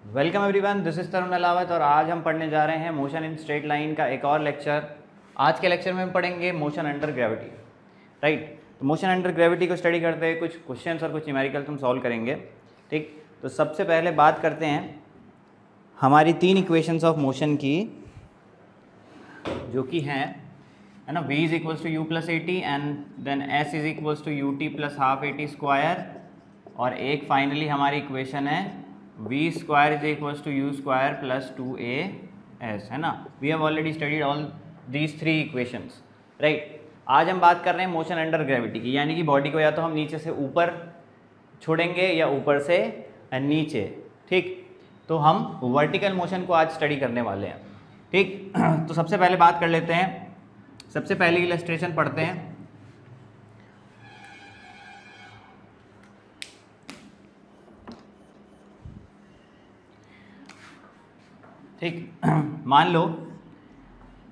Welcome everyone, this is तरुण अलावत और आज हम पढ़ने जा रहे हैं मोशन इन स्ट्रेट लाइन का एक और लेक्चर। आज के लेक्चर में हम पढ़ेंगे मोशन अंडर ग्रेविटी। राइट, तो मोशन अंडर ग्रेविटी को स्टडी करते हुए कुछ क्वेश्चंस और कुछ न्यूमेरिकल्स हम सॉल्व करेंगे। ठीक, तो सबसे पहले बात करते हैं हमारी तीन इक्वेशंस ऑफ मोशन की, जो कि हैं, है ना, v is equals to u plus a t and then s is equals to u t plus half a t square, और एक फाइनली हमारी इक्वेशन है v square is equals to u square plus 2as, है ना। We have already studied all these three equations. Right, आज हम बात कर रहे हैं मोशन अंडर ग्रेविटी की, यानी कि बॉडी को या तो हम नीचे से ऊपर छोड़ेंगे या ऊपर से नीचे। ठीक, तो हम वर्टिकल मोशन को आज स्टडी करने वाले हैं। ठीक, तो सबसे पहले बात कर लेते हैं, सबसे पहले इलस्ट्रेशन पढ़ते हैं। ठीक, मान लो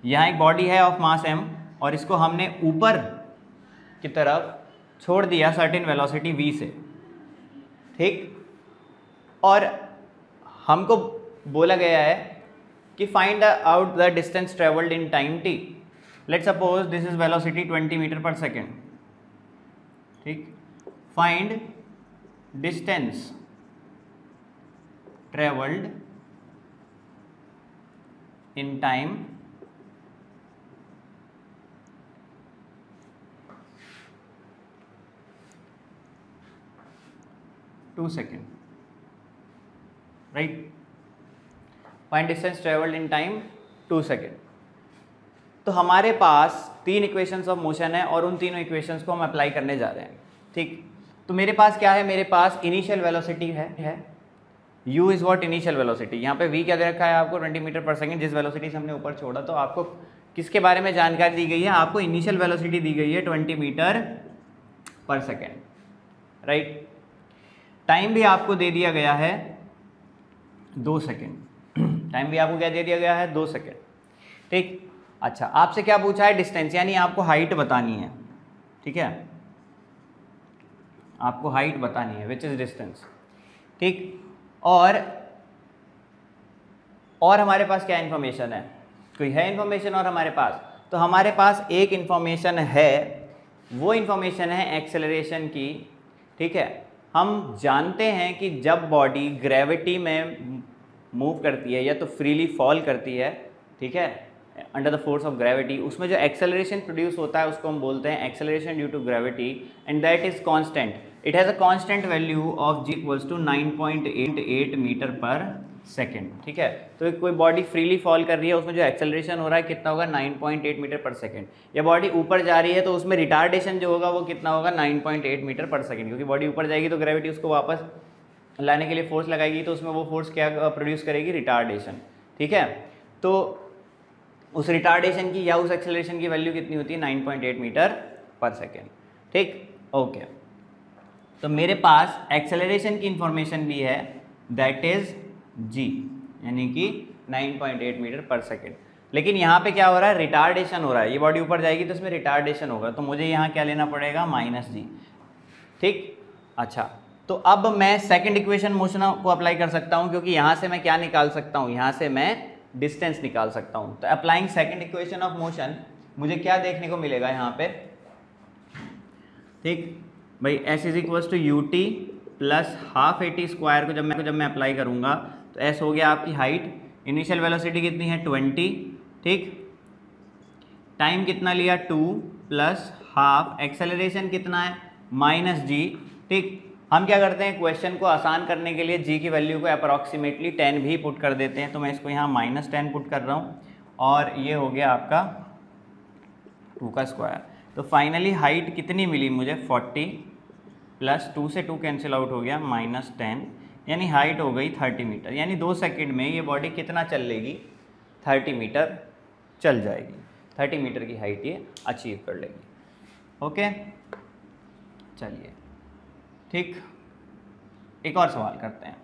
यहाँ एक बॉडी है ऑफ मास m और इसको हमने ऊपर की तरफ छोड़ दिया सर्टेन वेलोसिटी v से। ठीक, और हमको बोला गया है कि find out the distance travelled in time t। Let suppose this is velocity 20 metre per second. ठीक, find distance travelled in time two second. Right, find distance travelled in time 2 second. तो हमारे पास तीन इक्वेशंस ऑफ मोशन है और उन तीनों equations को हम अप्लाई करने जा रहे हैं। ठीक, तो मेरे पास क्या है, मेरे पास इनिशियल वेलोसिटी है u is what, initial velocity. यहाँ पे v क्या दे रखा है आपको, 20 मीटर पर सेकेंड, जिस वेलोसिटी से हमने ऊपर छोड़ा। तो आपको किसके बारे में जानकारी दी गई है, आपको इनिशियल वेलोसिटी दी गई है 20 metre per second. Right, time भी आपको दे दिया गया है 2 सेकेंड। टाइम भी आपको क्या दे दिया गया है, 2 सेकेंड। ठीक, अच्छा, आपसे क्या पूछा है, डिस्टेंस, यानी आपको हाइट बतानी है। ठीक है, आपको हाइट बतानी है, विच इज डिस्टेंस। ठीक, और हमारे पास क्या इन्फॉर्मेशन है, कोई है इन्फॉर्मेशन और हमारे पास, तो हमारे पास एक इन्फॉर्मेशन है, वो इन्फॉर्मेशन है एक्सेलरेशन की। ठीक है, हम जानते हैं कि जब बॉडी ग्रेविटी में मूव करती है या तो फ्रीली फॉल करती है, ठीक है, under the force of gravity, उसमें जो एक्सेलरेशन प्रोड्यूस होता है उसको हम बोलते हैं acceleration due to gravity, and that is constant. It has a constant value of g equals to 9.88 metre per second. ठीक है, तो कोई बॉडी फ्रीली फॉल कर रही है, उसमें जो एक्सेलरेशन हो रहा है कितना होगा, 9.8 मीटर पर सेकेंड। या बॉडी ऊपर जा रही है तो उसमें रिटार्डेशन जो होगा वो कितना होगा, 9.8 मीटर पर सेकेंड, क्योंकि बॉडी ऊपर जाएगी तो ग्रेविटी उसको वापस लाने के लिए फोर्स लगाएगी, तो उसमें वो फोर्स क्या प्रोड्यूस करेगी, रिटार्डेशन। ठीक है, तो उस रिटार्डेशन की या उस एक्सेलरेशन की वैल्यू कितनी होती है, 9.8 मीटर पर सेकेंड। ठीक, ओके, तो मेरे पास एक्सेलरेशन की इंफॉर्मेशन भी है, दैट इज g, यानी कि 9.8 मीटर पर सेकेंड। लेकिन यहाँ पे क्या हो रहा है, रिटार्डेशन हो रहा है, ये बॉडी ऊपर जाएगी तो इसमें रिटार्डेशन होगा, तो मुझे यहाँ क्या लेना पड़ेगा, -g। ठीक, अच्छा, तो अब मैं सेकंड इक्वेशन मोशन को अप्लाई कर सकता हूँ, क्योंकि यहाँ से मैं क्या निकाल सकता हूँ, यहाँ से मैं डिस्टेंस निकाल सकता हूँ। तो applying second equation of motion मुझे क्या देखने को मिलेगा यहाँ पे, ठीक भाई, s is equals to u t plus half a t square को जब मैं अप्लाई करूँगा तो s हो गया आपकी हाइट, इनिशियल वेलोसिटी कितनी है 20, ठीक, टाइम कितना लिया 2 प्लस हाफ, एक्सेलरेशन कितना है -g। ठीक, हम क्या करते हैं, क्वेश्चन को आसान करने के लिए g की वैल्यू को अप्रॉक्सीमेटली 10 भी पुट कर देते हैं, तो मैं इसको यहाँ -10 पुट कर रहा हूँ, और ये हो गया आपका 2 का स्क्वायर। तो फाइनली हाइट कितनी मिली मुझे, 40 प्लस 2 से 2 कैंसिल आउट हो गया, -10, यानी हाइट हो गई 30 मीटर। यानी 2 सेकंड में ये बॉडी कितना चल लेगी, 30 मीटर चल जाएगी, 30 मीटर की हाइट ये अचीव कर लेगी। ओके, चलिए, ठीक, एक और सवाल करते हैं,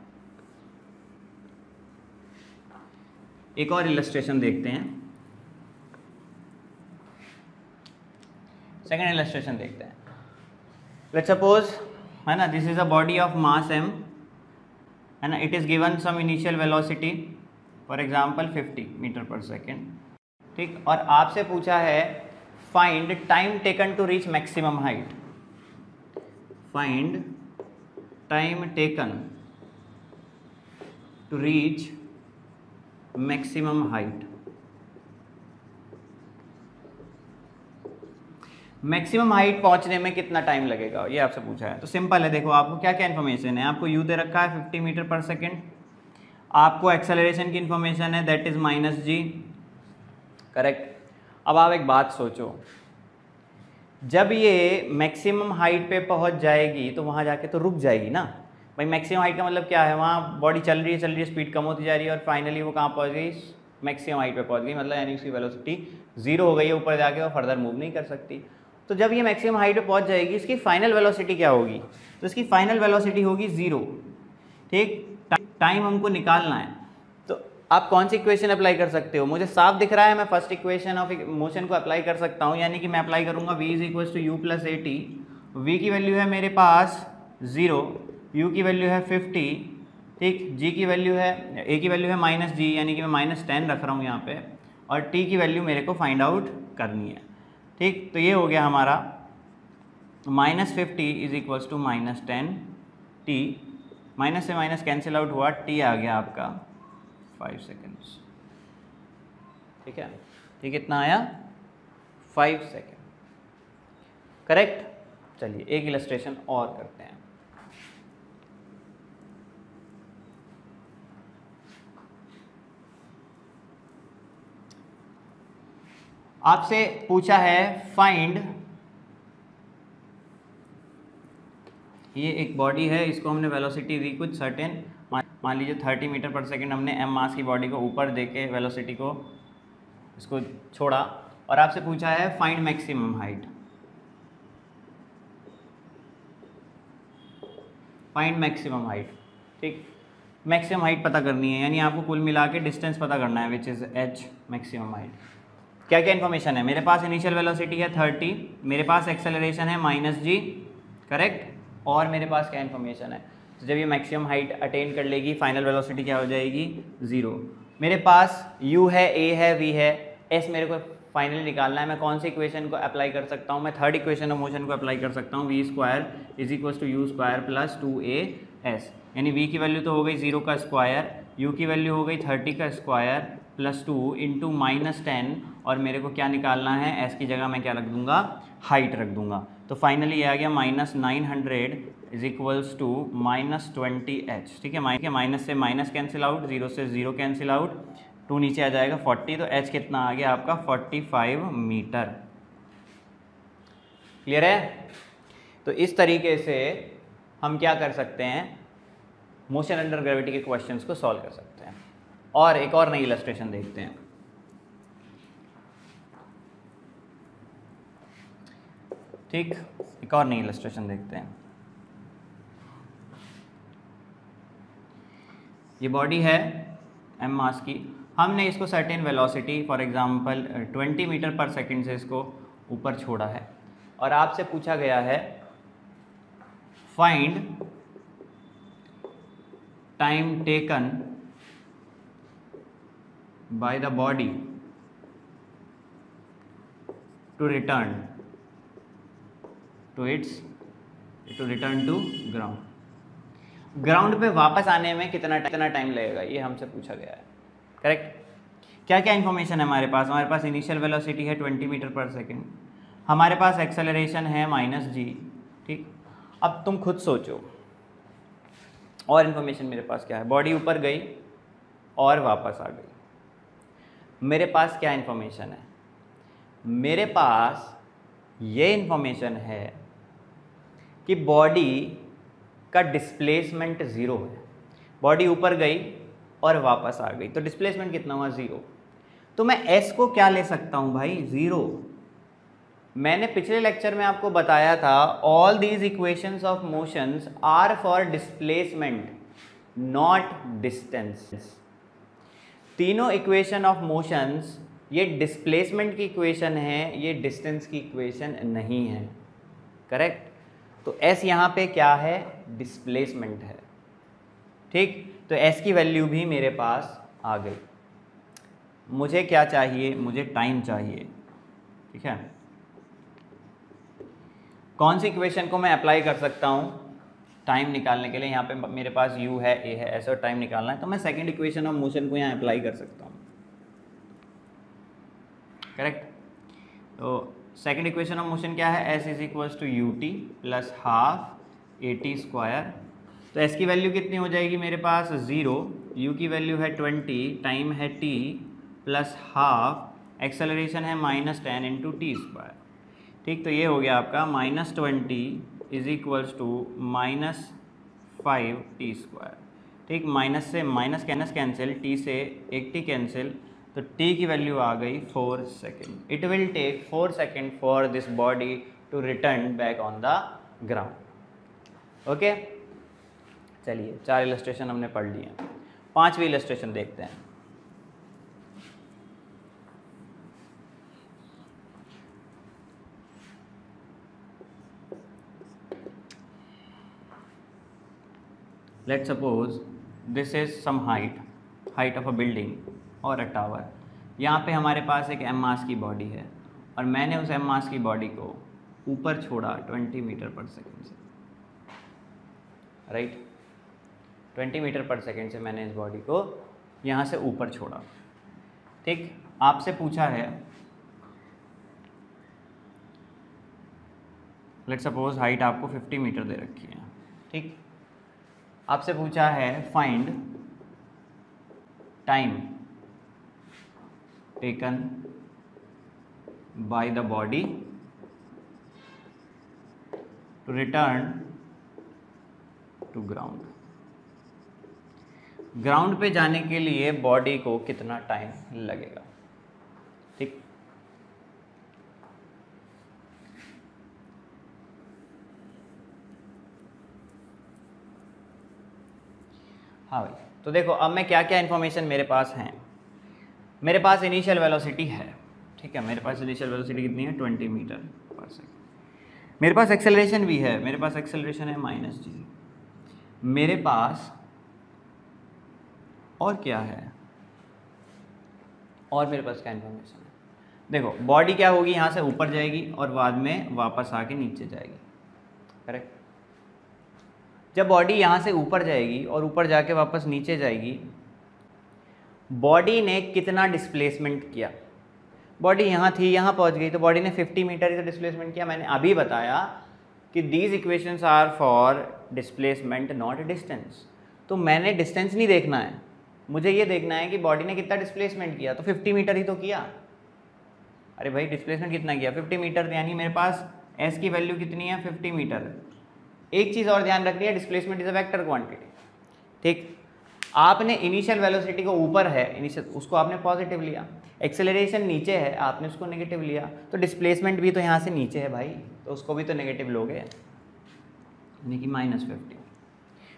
एक और इलस्ट्रेशन देखते हैं, सेकंड इलस्ट्रेशन देखते हैं। लेट्स सपोज है ना, this is a body of mass m, है ना, it is given some initial velocity for example 50 metre per second, ठीक, और आपसे पूछा है find time taken to reach maximum height, find time taken to reach maximum height. Maximum height पहुंचने में कितना टाइम लगेगा, ये आपसे पूछा है। तो सिंपल है, देखो आपको क्या क्या इन्फॉर्मेशन है, आपको यू दे रखा है 50 मीटर पर सेकेंड, आपको एक्सेलरेशन की इन्फॉर्मेशन है दैट इज -g, करेक्ट। अब आप एक बात सोचो, जब ये मैक्सिमम हाइट पे पहुंच जाएगी तो वहाँ जाके तो रुक जाएगी ना भाई। मैक्सिमम हाइट का मतलब क्या है, वहाँ बॉडी चल रही है, स्पीड कम होती जा रही है और फाइनली वो कहाँ पहुँच गई, मैक्सिमम हाइट पे पहुँच गई, मतलब यानी उसकी वेलोसिटी 0 हो गई है, ऊपर जाके वो फर्दर मूव नहीं कर सकती। तो जब ये मैक्सिमम हाइट पे पहुँच जाएगी, इसकी फाइनल वेलोसिटी क्या होगी, तो इसकी फाइनल वेलोसिटी होगी 0, ठीक। टाइम हमको निकालना है, तो आप कौन सी इक्वेशन अप्लाई कर सकते हो, मुझे साफ दिख रहा है, मैं फर्स्ट इक्वेशन ऑफ मोशन को अप्लाई कर सकता हूँ, यानी कि मैं अप्लाई करूँगा v = u + at। v की वैल्यू है मेरे पास 0, u की वैल्यू है 50, ठीक, g की वैल्यू है, a की वैल्यू है -g, यानी कि मैं -10 रख रहा हूँ यहाँ पे, और t की वैल्यू मेरे को फाइंड आउट करनी है, ठीक। तो ये हो गया हमारा -50 = -10t, माइनस से माइनस कैंसिल आउट हुआ, t आ गया आपका 5 सेकेंड्स, ठीक है, ठीक, कितना आया 5 सेकेंड, करेक्ट। चलिए एक इलस्ट्रेशन और करते हैं। आपसे पूछा है फाइंड, ये एक बॉडी है, इसको हमने वेलोसिटी दी कुछ सर्टेन, मान लीजिए 30 मीटर पर सेकेंड, हमने m मास की बॉडी को ऊपर देके वेलोसिटी को इसको छोड़ा, और आपसे पूछा है find maximum height, find maximum height, ठीक। मैक्सिमम हाइट पता करनी है, यानी आपको कुल मिला के डिस्टेंस पता करना है, which is h maximum height. क्या क्या इन्फॉर्मेशन है, मेरे पास इनिशियल वेलोसिटी है 30, मेरे पास एक्सेलरेशन है -g, करेक्ट, और मेरे पास क्या इन्फॉर्मेशन है, तो जब ये मैक्सिमम हाइट अटेन कर लेगी, फाइनल वेलोसिटी क्या हो जाएगी 0। मेरे पास u है, a है, v है, s मेरे को फाइनली निकालना है। मैं कौन सी इक्वेशन को अप्लाई कर सकता हूँ, मैं थर्ड इक्वेशन ऑफ मोशन को अप्लाई कर सकता हूँ, v² = u² + 2as, यानी v की वैल्यू तो हो गई 0 का स्क्वायर, u की वैल्यू हो गई 30 का स्क्वायर +2 × -10, और मेरे को क्या निकालना है, s की जगह मैं क्या रख दूंगा, हाइट रख दूंगा। तो फाइनली ये आ गया -900 = -20h, ठीक है। माइनस से माइनस कैंसिल आउट, 0 से 0 कैंसिल आउट, 2 नीचे आ जाएगा 40, तो h कितना आ गया आपका 45 मीटर। क्लियर है। तो इस तरीके से हम क्या कर सकते हैं, मोशन अंडर ग्रेविटी के क्वेश्चंस को सॉल्व कर सकते हैं। और एक और नई इलस्ट्रेशन देखते हैं। ठीक, एक और नई इलस्ट्रेशन देखते हैं। ये बॉडी है m मास की, हमने इसको certain velocity for example 20 metre per second से इसको ऊपर छोड़ा है, और आपसे पूछा गया है find time taken by the body to return to ground. Ground पे वापस आने में कितना टाइम लगेगा, ये हमसे पूछा गया है, करेक्ट। क्या क्या इन्फॉर्मेशन है हमारे पास इनिशियल वेलोसिटी है 20 मीटर पर सेकेंड, हमारे पास एक्सेलरेशन है -g, ठीक। अब तुम खुद सोचो, और इन्फॉर्मेशन मेरे पास क्या है, बॉडी ऊपर गई और वापस आ गई। मेरे पास क्या इन्फॉर्मेशन है, मेरे पास ये इन्फॉर्मेशन है कि बॉडी का डिस्प्लेसमेंट 0 है। बॉडी ऊपर गई और वापस आ गई, तो डिस्प्लेसमेंट कितना हुआ 0। तो मैं s को क्या ले सकता हूँ भाई 0। मैंने पिछले लेक्चर में आपको बताया था all these equations of motions are for displacement not distance. तीनों इक्वेशन ऑफ मोशंस ये डिस्प्लेसमेंट की इक्वेशन है, ये डिस्टेंस की इक्वेशन नहीं है, करेक्ट। तो s यहाँ पे क्या है, डिस्प्लेसमेंट है, ठीक। तो s की वैल्यू भी मेरे पास आ गई। मुझे क्या चाहिए, मुझे टाइम चाहिए, ठीक है। कौन सी इक्वेशन को मैं अप्लाई कर सकता हूँ टाइम निकालने के लिए? यहाँ पे मेरे पास u है, a है, ऐसे और टाइम निकालना है, तो मैं सेकंड इक्वेशन ऑफ मोशन को यहाँ अप्लाई कर सकता हूँ, करेक्ट। तो सेकंड इक्वेशन ऑफ मोशन क्या है, s is equals to u t plus half a t square. तो s की वैल्यू कितनी हो जाएगी मेरे पास 0, u की वैल्यू है 20, टाइम है t प्लस हाफ, एक्सेलरेशन है -10 इंटू टी स्क्वायर, ठीक। तो ये हो गया आपका -20 is equals to -5 t square, ठीक। माइनस से माइनस कैंसिल, टी से एक टी कैंसिल, तो t की वैल्यू आ गई 4 second. It will take 4 second for this body to return back on the ground. Okay, चलिए 4 इलस्ट्रेशन हमने पढ़ लिए, 5वीं इलस्ट्रेशन देखते हैं। Let's suppose this is some height of a building or a tower। यहाँ पे हमारे पास एक m मास की बॉडी है और मैंने उस m मास की बॉडी को ऊपर छोड़ा 20 मीटर पर सेकेंड से, राइट। 20 मीटर पर सेकेंड से मैंने इस बॉडी को यहाँ से ऊपर छोड़ा, ठीक। आपसे पूछा है, लेट्स सपोज हाइट आपको 50 मीटर दे रखी है, ठीक। आपसे पूछा है find time taken by the body to return to ground. Ground पे जाने के लिए बॉडी को कितना टाइम लगेगा, ठीक। हाँ भाई, तो देखो अब मैं क्या क्या इन्फॉर्मेशन मेरे पास हैं। मेरे पास इनिशियल वेलोसिटी है, ठीक है। मेरे पास इनिशियल वेलोसिटी कितनी है, 20 मीटर पर सेकेंड। मेरे पास एक्सेलरेशन भी है, मेरे पास एक्सेलरेशन है -g। मेरे पास और क्या है, और मेरे पास क्या इन्फॉर्मेशन है, देखो बॉडी क्या होगी, यहाँ से ऊपर जाएगी और बाद में वापस आके नीचे जाएगी, करेक्ट। जब बॉडी यहाँ से ऊपर जाएगी और ऊपर जाके वापस नीचे जाएगी, बॉडी ने कितना डिस्प्लेसमेंट किया? बॉडी यहाँ थी, यहाँ पहुँच गई, तो बॉडी ने 50 मीटर का डिस्प्लेसमेंट किया। मैंने अभी बताया कि these equations are for displacement not distance. तो मैंने डिस्टेंस नहीं देखना है, मुझे ये देखना है कि बॉडी ने कितना डिस्प्लेसमेंट किया। तो 50 मीटर ही तो किया। अरे भाई डिस्प्लेसमेंट कितना किया, 50 मीटर, यानी मेरे पास s की वैल्यू कितनी है, 50 मीटर। एक चीज़ और ध्यान रखनी है, displacement is a vector quantity, ठीक। आपने इनिशियल वेलोसिटी को ऊपर है, इनिशियल उसको आपने पॉजिटिव लिया, एक्सेलरेशन नीचे है, आपने उसको नेगेटिव लिया, तो डिस्प्लेसमेंट भी तो यहाँ से नीचे है भाई, तो उसको भी तो नेगेटिव लोगे, यानी कि -50।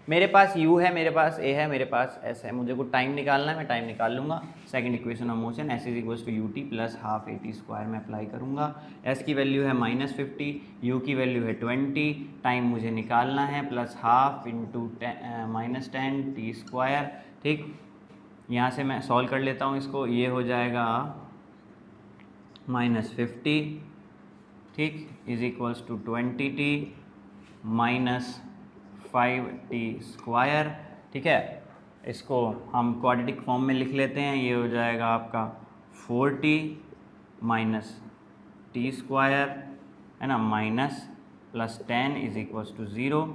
मेरे पास u है, मेरे पास a है, मेरे पास s है। मुझे को टाइम निकालना है, मैं टाइम निकाल लूँगा। Second equation of motion s is equals to u t plus half a t square में अप्लाई करूँगा। s की वैल्यू है -50, u की वैल्यू है 20, टाइम मुझे निकालना है plus half into -10 T square, ठीक। यहाँ से मैं सॉल्व कर लेता हूँ इसको, ये हो जाएगा -50, ठीक, is equals to 20t minus 5t square, ठीक है। इसको हम क्वाड्रेटिक फॉर्म में लिख लेते हैं, ये हो जाएगा आपका 4t माइनस टी स्क्वायर, है ना, minus plus 10 is equals to 0।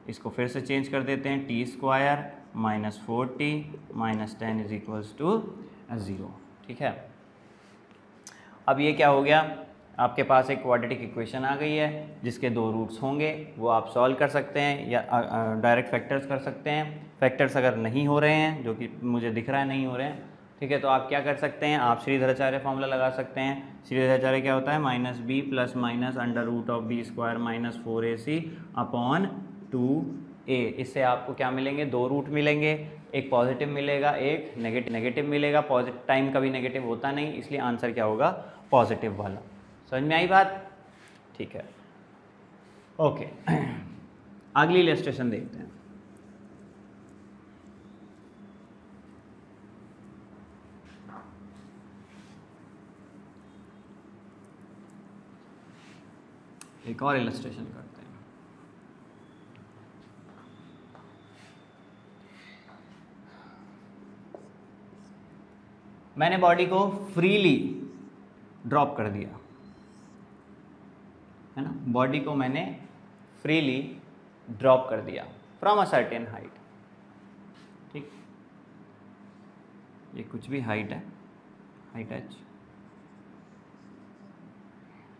इसको फिर से चेंज कर देते हैं, t square minus 4t minus 10 is equals to 0, ठीक है। अब ये क्या हो गया, आपके पास एक क्वाड्रेटिक इक्वेशन आ गई है जिसके 2 रूट्स होंगे, वो आप सॉल्व कर सकते हैं या डायरेक्ट फैक्टर्स कर सकते हैं। फैक्टर्स अगर नहीं हो रहे हैं, जो कि मुझे दिख रहा है नहीं हो रहे हैं, ठीक है, तो आप क्या कर सकते हैं, आप श्रीधराचार्य फॉर्मूला लगा सकते हैं। श्रीधराचार्य क्या होता है, -b plus minus under root of b square minus 4ac upon 2a। इससे आपको क्या मिलेंगे, 2 रूट मिलेंगे, एक पॉजिटिव मिलेगा, एक नेगेटिव मिलेगा। पॉजिटिव टाइम कभी नेगेटिव होता नहीं, इसलिए आंसर क्या होगा, पॉजिटिव वाला। समझ में आई बात, ठीक है। ओके अगली इलस्ट्रेशन देखते हैं। एक और इलस्ट्रेशन करते हैं। मैंने बॉडी को फ्रीली ड्रॉप कर दिया, है ना, बॉडी को मैंने फ्रीली ड्रॉप कर दिया फ्रॉम अ सर्टेन हाइट। ठीक, ये कुछ भी हाइट है, हाइट h,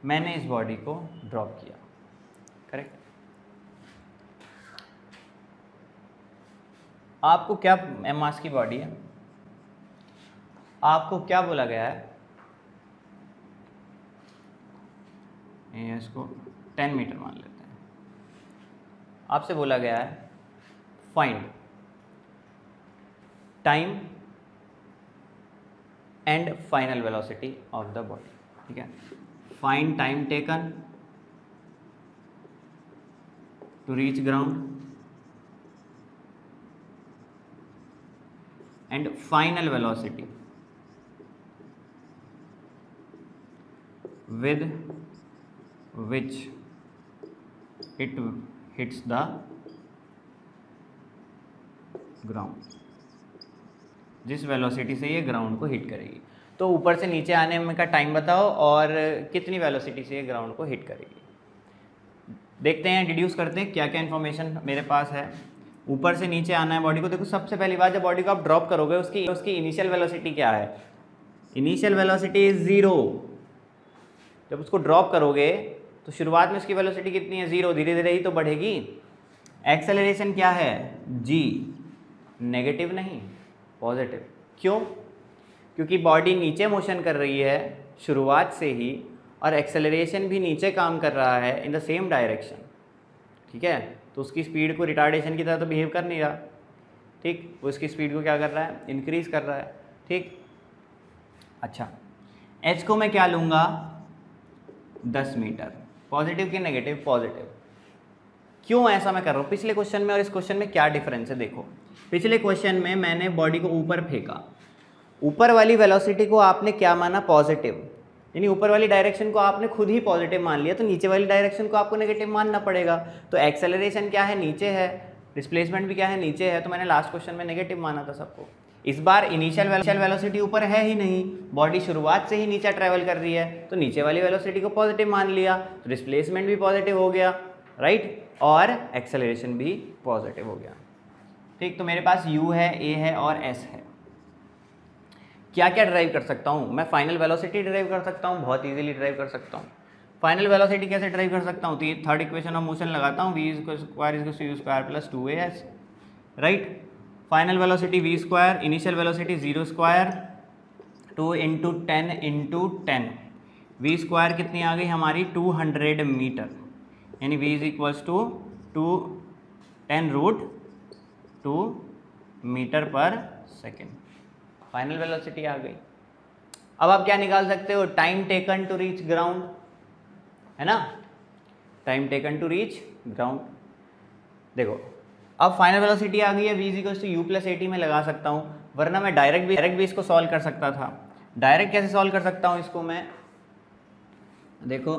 मैंने इस बॉडी को ड्रॉप किया, करेक्ट। आपको क्या, मास की बॉडी है, आपको क्या बोला गया है, इसको 10 मीटर मान लेते हैं। आपसे बोला गया है find time and final velocity of the body. ठीक है, find time taken to reach ground and final velocity with which it hits the ground, जिस वेलोसिटी से ये ग्राउंड को हिट करेगी। तो ऊपर से नीचे आने में का टाइम बताओ और कितनी वेलोसिटी से ये ग्राउंड को हिट करेगी। देखते हैं, डिड्यूस करते हैं क्या क्या इन्फॉर्मेशन मेरे पास है। ऊपर से नीचे आना है बॉडी को। देखो सबसे पहली बात, जब बॉडी को आप ड्रॉप करोगे उसकी इनिशियल वेलोसिटी क्या है, इनिशियल वेलोसिटी इज 0। जब उसको ड्रॉप करोगे तो शुरुआत में उसकी वेलोसिटी कितनी है, 0, धीरे धीरे ही तो बढ़ेगी। एक्सेलरेशन क्या है, g, नेगेटिव नहीं पॉजिटिव। क्यों, क्योंकि बॉडी नीचे मोशन कर रही है शुरुआत से ही और एक्सेलरेशन भी नीचे काम कर रहा है इन द सेम डायरेक्शन। ठीक है, तो उसकी स्पीड को रिटार्डेशन की तरह तो बिहेव कर नहीं रहा। ठीक, वो उसकी स्पीड को क्या कर रहा है, इंक्रीज कर रहा है। ठीक, अच्छा h को मैं क्या लूँगा, 10 मीटर। पॉजिटिव कि नेगेटिव, पॉजिटिव। क्यों ऐसा मैं कर रहा हूँ, पिछले क्वेश्चन में और इस क्वेश्चन में क्या डिफरेंस है। देखो पिछले क्वेश्चन में मैंने बॉडी को ऊपर फेंका, ऊपर वाली वेलोसिटी को आपने क्या माना, पॉजिटिव, यानी ऊपर वाली डायरेक्शन को आपने खुद ही पॉजिटिव मान लिया, तो नीचे वाली डायरेक्शन को आपको नेगेटिव मानना पड़ेगा। तो एक्सेलरेशन क्या है, नीचे है, डिस्प्लेसमेंट भी क्या है, नीचे है, तो मैंने लास्ट क्वेश्चन में नेगेटिव माना था सबको। इस बार इनिशियल वेलोसिटी ऊपर है ही नहीं, बॉडी शुरुआत से ही नीचे ट्रैवल कर रही है, तो नीचे वाली वेलोसिटी को पॉजिटिव मान लिया, तो डिस्प्लेसमेंट भी पॉजिटिव हो गया, राइट, और एक्सेलरेशन भी पॉजिटिव हो गया। ठीक, तो मेरे पास u है, a है और s है। क्या क्या ड्राइव कर सकता हूँ मैं, फाइनल वेलोसिटी ड्राइव कर सकता हूँ, बहुत इजीली ड्राइव कर सकता हूँ। फाइनल वेलोसिटी कैसे ड्राइव कर सकता हूँ, तो ये थर्ड इक्वेशन ऑफ मोशन लगाता हूँ, v square u square plus 2as, right. Final velocity v square, initial velocity 0 square 2 into 10 into 10, v square कितनी आ गई हमारी 200 मीटर, यानी v is equals to 10√2 metre per second. Final velocity आ गई। अब आप क्या निकाल सकते हो, time taken to reach ground, है ना, time taken to reach ground. देखो अब फाइनल वेलोसिटी आ गई है, v equals to u plus at में लगा सकता हूँ, वरना मैं डायरेक्ट भी इसको सॉल्व कर सकता था। डायरेक्ट कैसे सॉल्व कर सकता हूँ इसको मैं, देखो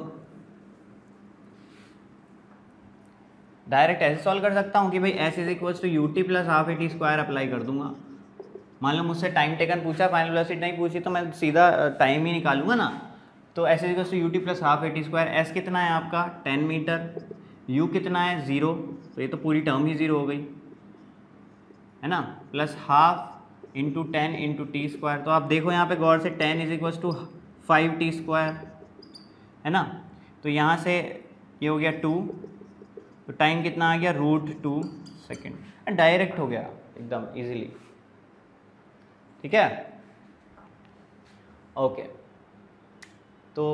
डायरेक्ट ऐसे सॉल्व कर सकता हूँ कि भाई s is equals to ut plus half at square apply कर दूंगा। मान लो मुझसे टाइम टेकन पूछा, फाइनल वेलोसिटी नहीं पूछी, तो मैं सीधा टाइम ही निकालूंगा ना। तो s is equals to ut plus half at square, s कितना है आपका 10 मीटर, u कितना है 0, तो ये तो पूरी टर्म ही 0 हो गई, है ना, plus half into 10 into T square. तो आप देखो यहाँ पे गौर से 10 is equals to 5t square, है ना, तो यहाँ से ये हो गया 2, तो टाइम कितना आ गया √2 सेकेंड। डायरेक्ट हो गया एकदम इजीली। ठीक है, ओके। तो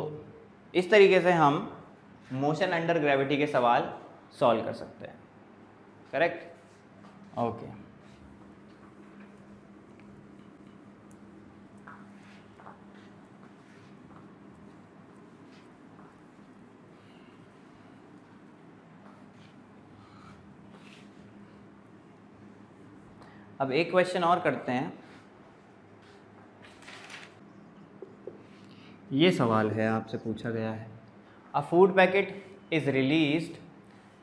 इस तरीके से हम मोशन अंडर ग्रेविटी के सवाल सॉल्व कर सकते हैं, करेक्ट, ओके। अब एक क्वेश्चन और करते हैं। ये सवाल है, आपसे पूछा गया है, a food packet is released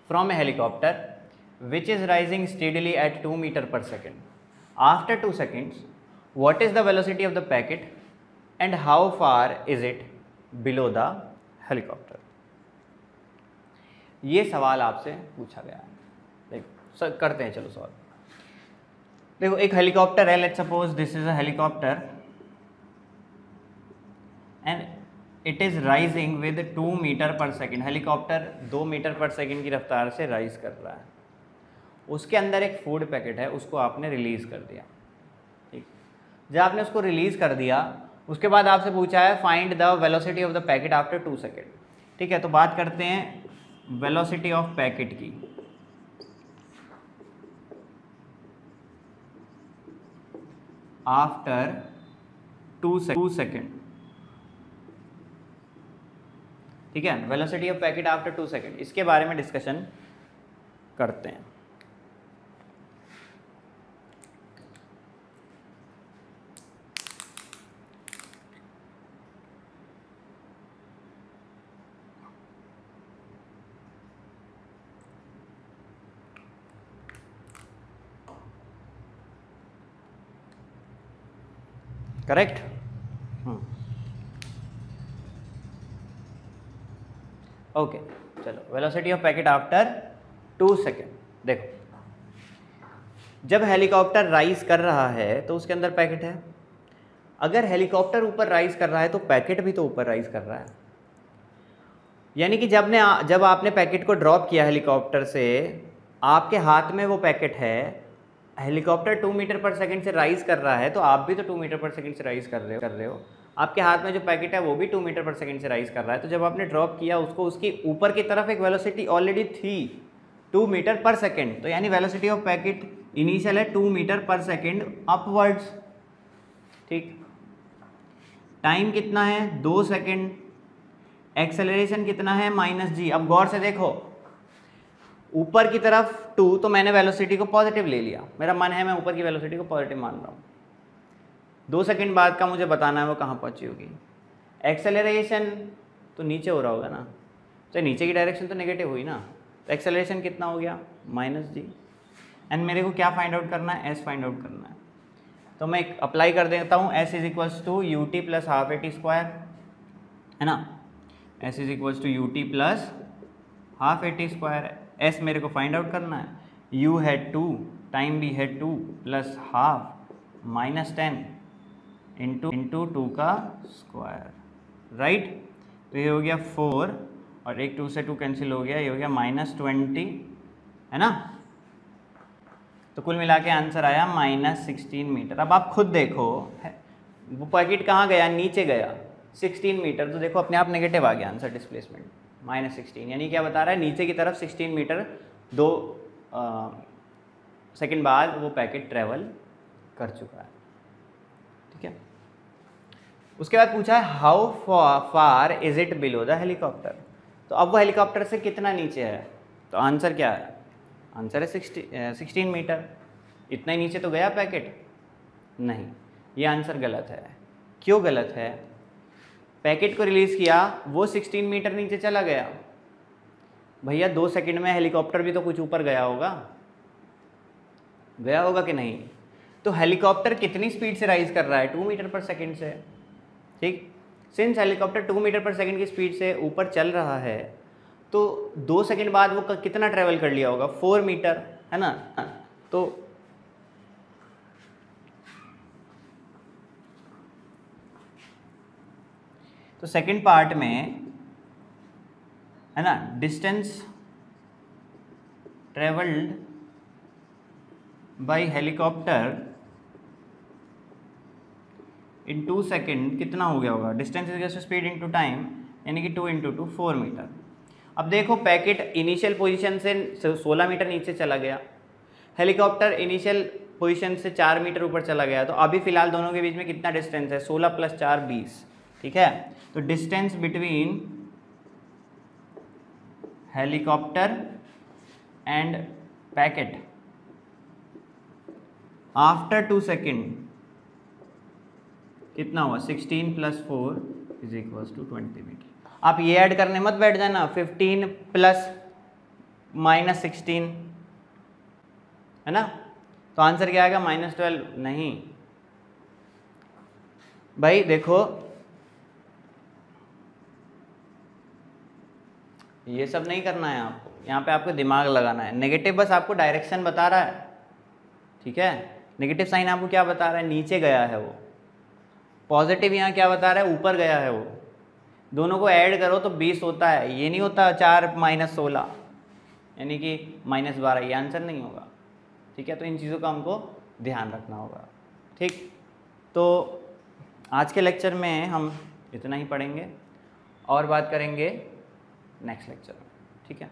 from a helicopter which is rising steadily at 2 metre per second. After 2 seconds what is the velocity of the packet and how far is it below the helicopter। ये सवाल आपसे पूछा गया है। देखो करते हैं, चलो सॉल्व। देखो एक हेलीकॉप्टर है, let's suppose this is a helicopter and it is rising with 2 metre per second. Helicopter 2 metre per second की रफ्तार से राइज कर रहा है। उसके अंदर एक फूड पैकेट है, उसको आपने रिलीज कर दिया। ठीक, जब आपने उसको रिलीज कर दिया उसके बाद आपसे पूछा है find the velocity of the packet after 2 second. ठीक है, तो बात करते हैं वेलोसिटी ऑफ पैकेट की। आफ्टर 2 सेकेंड, ठीक है, velocity of packet after 2 second, इसके बारे में डिस्कशन करते हैं। करेक्ट। ओके, चलो velocity of packet after 2 second. देखो जब हेलीकॉप्टर राइज कर रहा है तो उसके अंदर पैकेट है। अगर हेलीकॉप्टर ऊपर राइज कर रहा है तो पैकेट भी तो ऊपर राइज कर रहा है। यानी कि जब आपने पैकेट को ड्रॉप किया हेलीकॉप्टर से, आपके हाथ में वो पैकेट है, हेलीकॉप्टर 2 मीटर पर सेकंड से राइज कर रहा है तो आप भी तो 2 मीटर पर सेकंड से राइज कर रहे हो। आपके हाथ में जो पैकेट है वो भी 2 मीटर पर सेकंड से राइज कर रहा है। तो जब आपने ड्रॉप किया उसको, उसकी ऊपर की तरफ एक वेलोसिटी ऑलरेडी थी 2 मीटर पर सेकंड। तो यानी वेलोसिटी ऑफ पैकेट इनिशियल है 2 मीटर पर सेकंड अपवर्ड्स। ठीक, टाइम कितना है 2 सेकंड, एक्सेलरेशन कितना है -g। अब गौर से देखो, ऊपर की तरफ 2, तो मैंने वेलोसिटी को पॉजिटिव ले लिया। मेरा मन है मैं ऊपर की वेलोसिटी को पॉजिटिव मान रहा हूँ। 2 सेकंड बाद का मुझे बताना है वो कहाँ पहुँची होगी। एक्सेलरेशन तो नीचे हो रहा होगा ना, तो नीचे की डायरेक्शन तो नेगेटिव हुई ना, तो एक्सेलरेशन कितना हो गया -g। एंड मेरे को क्या फाइंड आउट करना है, s फाइंड आउट करना है। तो मैं अप्लाई कर देता हूँ, s = ut + ½ at², है ना। s = ut + ½ at²। s मेरे को फाइंड आउट करना है, u है 2, टाइम भी है 2 + ½ -10 इंटू 2 का स्क्वायर, राइट। तो ये हो गया 4 और एक 2 से 2 कैंसिल हो गया, ये हो गया -20, है ना। तो कुल मिला के आंसर आया -16 मीटर। अब आप खुद देखो वो पैकेट कहाँ गया, नीचे गया 16 मीटर। तो देखो अपने आप नेगेटिव आ गया आंसर, डिस्प्लेसमेंट -16। यानी क्या बता रहा है, नीचे की तरफ 16 मीटर 2 सेकंड बाद वो पैकेट ट्रेवल कर चुका है। ठीक है, उसके बाद पूछा है how far is it below the helicopter. तो अब वो हेलीकॉप्टर से कितना नीचे है, तो आंसर क्या है, आंसर है 16 मीटर। इतना ही नीचे तो गया पैकेट, नहीं, ये आंसर गलत है। क्यों गलत है, पैकेट को रिलीज़ किया वो 16 मीटर नीचे चला गया। भैया 2 सेकंड में हेलीकॉप्टर भी तो कुछ ऊपर गया होगा कि नहीं। तो हेलीकॉप्टर कितनी स्पीड से राइज कर रहा है, 2 मीटर पर सेकंड से। ठीक, since helicopter 2 metre per second की स्पीड से ऊपर चल रहा है तो 2 सेकंड बाद वो कितना ट्रेवल कर लिया होगा, 4 मीटर, है ना। तो सेकंड पार्ट में है ना, distance travelled by helicopter in 2 second कितना हो गया होगा, distance is speed into time, यानी कि 2 × 2 4 मीटर। अब देखो पैकेट इनिशियल पोजीशन से 16 मीटर नीचे चला गया, हेलीकॉप्टर इनिशियल पोजीशन से 4 मीटर ऊपर चला गया। तो अभी फिलहाल दोनों के बीच में कितना डिस्टेंस है, 16 + 4 20। ठीक है, तो distance between helicopter end packet after 2 second कितना हुआ 16 + 4 = 20 मीटर। आप ये ऐड करने मत बैठ जाना 15 प्लस -16 है ना, तो आंसर क्या आएगा -12। नहीं भाई देखो ये सब नहीं करना है आपको, यहाँ पे आपको दिमाग लगाना है। नेगेटिव बस आपको डायरेक्शन बता रहा है, ठीक है। नेगेटिव साइन आपको क्या बता रहा है, नीचे गया है वो। पॉजिटिव यहाँ क्या बता रहा है, ऊपर गया है वो। दोनों को ऐड करो तो 20 होता है, ये नहीं होता 4 - 16 यानी कि -12, ये आंसर नहीं होगा, ठीक है। तो इन चीज़ों का हमको ध्यान रखना होगा, ठीक। तो आज के लेक्चर में हम इतना ही पढ़ेंगे और बात करेंगे नेक्स्ट लेक्चर में, ठीक है।